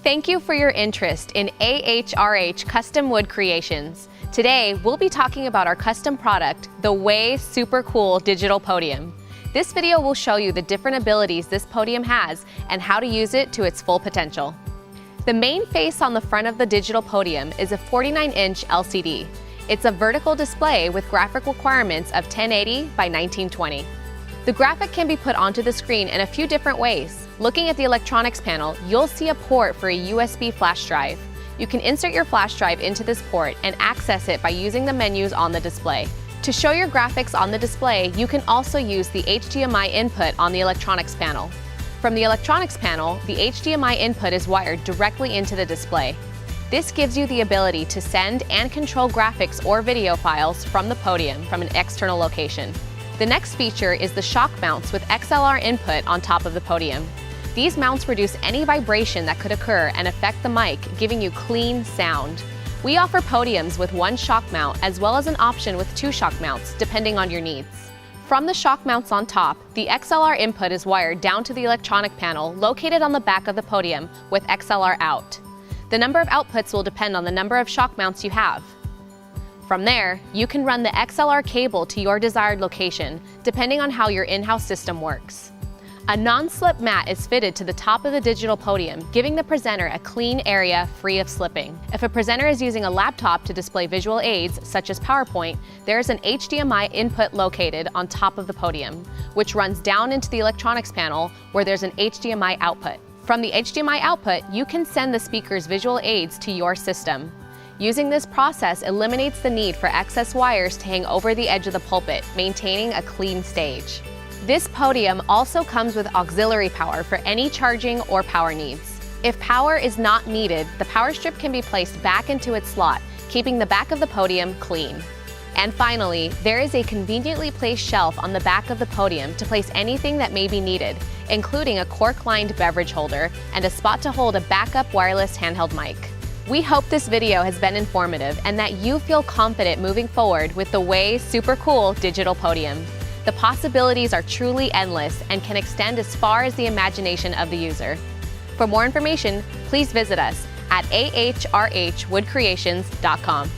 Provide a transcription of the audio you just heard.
Thank you for your interest in AHRH Custom Wood Creations. Today, we'll be talking about our custom product, the Way Super Cool Digital Podium. This video will show you the different abilities this podium has and how to use it to its full potential. The main face on the front of the digital podium is a 49-inch LCD. It's a vertical display with graphic requirements of 1080 by 1920. The graphic can be put onto the screen in a few different ways. Looking at the electronics panel, you'll see a port for a USB flash drive. You can insert your flash drive into this port and access it by using the menus on the display. To show your graphics on the display, you can also use the HDMI input on the electronics panel. From the electronics panel, the HDMI input is wired directly into the display. This gives you the ability to send and control graphics or video files from the podium from an external location. The next feature is the shock mounts with XLR input on top of the podium. These mounts reduce any vibration that could occur and affect the mic, giving you clean sound. We offer podiums with one shock mount as well as an option with two shock mounts, depending on your needs. From the shock mounts on top, the XLR input is wired down to the electronic panel located on the back of the podium with XLR out. The number of outputs will depend on the number of shock mounts you have. From there, you can run the XLR cable to your desired location, depending on how your in-house system works. A non-slip mat is fitted to the top of the digital podium, giving the presenter a clean area free of slipping. If a presenter is using a laptop to display visual aids, such as PowerPoint, there is an HDMI input located on top of the podium, which runs down into the electronics panel where there's an HDMI output. From the HDMI output, you can send the speaker's visual aids to your system. Using this process eliminates the need for excess wires to hang over the edge of the pulpit, maintaining a clean stage. This podium also comes with auxiliary power for any charging or power needs. If power is not needed, the power strip can be placed back into its slot, keeping the back of the podium clean. And finally, there is a conveniently placed shelf on the back of the podium to place anything that may be needed, including a cork-lined beverage holder and a spot to hold a backup wireless handheld mic. We hope this video has been informative and that you feel confident moving forward with the Way Super Cool Digital Podium. The possibilities are truly endless and can extend as far as the imagination of the user. For more information, please visit us at ahrhwoodcreations.com.